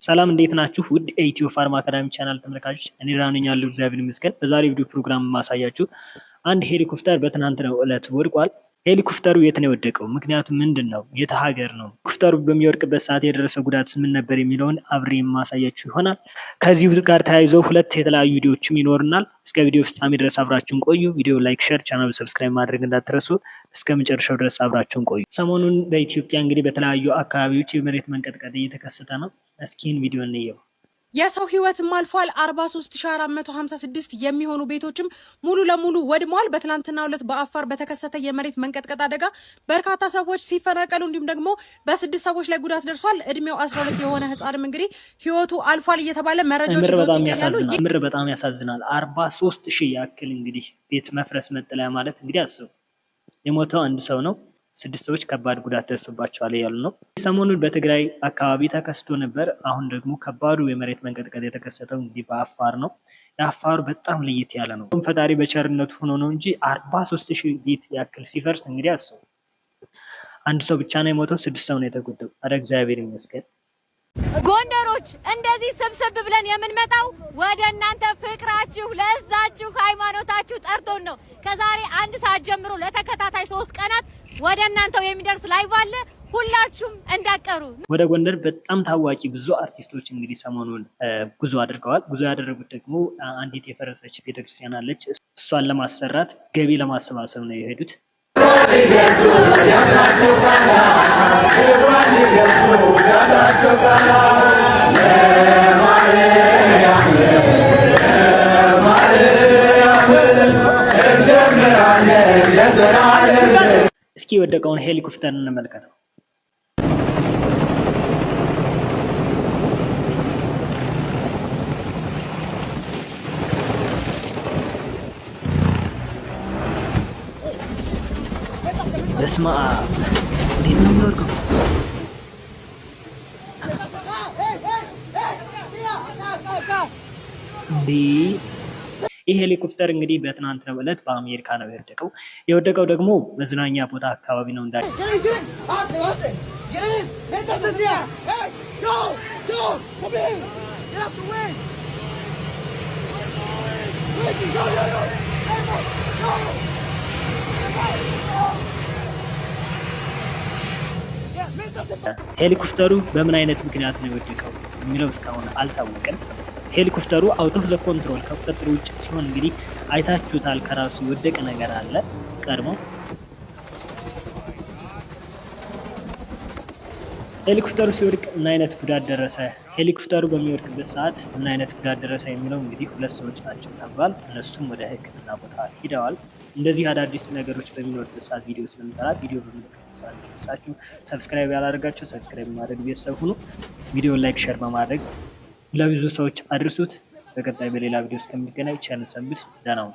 ሰላም እንዴት ናችሁ? ውድ የኢትዮ ፋርማ አካዳሚ ቻናል ተመልካቾች፣ እኔ ራነኛ ያለው እግዚአብሔር ይመስገን። በዛሬ ቪዲዮ ፕሮግራም ማሳያችሁ አንድ ሄሊኮፕተር በትናንትናው ዕለት ወድቋል። ሄሊኮፕተሩ የት ነው የወደቀው? ምክንያቱም ምንድነው? የት ሀገር ነው? ሄሊኮፕተሩ በሚወድቅበት ሰዓት የደረሰው ጉዳት ምን ነበር የሚለውን አብሬ ማሳያችሁ ይሆናል። ከዚህ ጋር ተያይዘው ሁለት የተለያዩ ቪዲዮዎችም ይኖርናል። እስከ ቪዲዮ ፍጻሜ ድረስ አብራችሁን ቆዩ። ቪዲዮ ላይክ፣ ሼር፣ ቻናሉ ሰብስክራይብ ማድረግ እንዳትረሱ። እስከ መጨረሻው ድረስ አብራችሁን ቆዩ። ሰሞኑን በኢትዮጵያ እንግዲህ በተለያዩ አካባቢዎች የመሬት መንቀጥቀጥ እየተከሰተ ነው። እስኪን ቪዲዮ እንየው። የሰው ህይወትም አልፏል። 43456 የሚሆኑ ቤቶችም ሙሉ ለሙሉ ወድመዋል። በትናንትናው ዕለት በአፋር በተከሰተ የመሬት መንቀጥቀጥ አደጋ በርካታ ሰዎች ሲፈናቀሉ እንዲሁም ደግሞ በ6 ሰዎች ላይ ጉዳት ደርሷል። እድሜው 12 የሆነ ህፃንም እንግዲህ ህይወቱ አልፏል እየተባለ መረጃዎች በጣም ያሳዝናል። 43000 ያክል እንግዲህ ቤት መፍረስ መጠለያ ማለት እንግዲህ አስቡ። የሞተው አንድ ሰው ነው። 6 ሰዎች ከባድ ጉዳት ደርሶባቸዋል ያሉ ነው። ሰሞኑን በትግራይ አካባቢ ተከስቶ ነበር። አሁን ደግሞ ከባዱ የመሬት መንቀጥቀጥ የተከሰተው እንግዲህ በአፋር ነው። የአፋሩ በጣም ለየት ያለ ነው። ፈጣሪ በቸርነቱ ሆኖ ነው እንጂ 43000 ቤት ያክል ሲፈርስ እንግዲህ አስቡ። አንድ ሰው ብቻ ነው የሞተው፣ 6 ሰው ነው የተጎዳው። አረ እግዚአብሔር ይመስገን። ጎንደሮች እንደዚህ ስብስብ ብለን የምንመጣው ወደ እናንተ ፍቅራችሁ፣ ለዛችሁ፣ ሃይማኖታችሁ ጠርቶን ነው። ከዛሬ 1 ሰዓት ጀምሮ ለተከታታይ 3 ቀናት ወደ እናንተው የሚደርስ ላይቭ አለ። ሁላችሁም እንዳቀሩ። ወደ ጎንደር በጣም ታዋቂ ብዙ አርቲስቶች እንግዲህ ሰሞኑን ጉዞ አድርገዋል። ጉዞ ያደረጉት ደግሞ አንዲት የፈረሰች ቤተክርስቲያን አለች። እሷን ለማሰራት ገቢ ለማሰባሰብ ነው የሄዱት። እስኪ የወደቀውን ሄሊኮፕተር እንመልከተው። በስመ አብ! እንዴት ነው የሚወድቀው? ይህ ሄሊኮፕተር እንግዲህ በትናንትናው ዕለት በአሜሪካ ነው የወደቀው። የወደቀው ደግሞ መዝናኛ ቦታ አካባቢ ነው እንዳለ ሄሊኮፕተሩ በምን አይነት ምክንያት ነው የወደቀው የሚለው እስካሁን አልታወቀም። ሄሊኮፕተሩ አውት ኦፍ ዘ ኮንትሮል ከቁጥጥር ውጭ ሲሆን እንግዲህ አይታችሁታል። ከራሱ የወደቀ ነገር አለ ቀድሞ። ሄሊኮፕተሩ ሲወድቅ ምን አይነት ጉዳት ደረሰ፣ ሄሊኮፕተሩ በሚወድቅበት ሰዓት ምን አይነት ጉዳት ደረሰ የሚለው እንግዲህ 2 ሰዎች ናቸው ተብሏል። እነሱም ወደ ሕክምና ቦታ ሂደዋል። እንደዚህ አዳዲስ ነገሮች በሚኖርበት ሰዓት ቪዲዮ ስለምሰራ ቪዲዮ በሚኖርበት ሰዓት ደርሳችሁ ሰብስክራይብ ያላደረጋችሁ ሰብስክራይብ ማድረግ ቤተሰብ ሁኑ። ቪዲዮ ላይክ፣ ሼር በማድረግ ለብዙ ሰዎች አድርሱት። በቀጣይ በሌላ ቪዲዮ እስከምንገናኝ ቻናል ሰንብት። ደህና ሁኑ።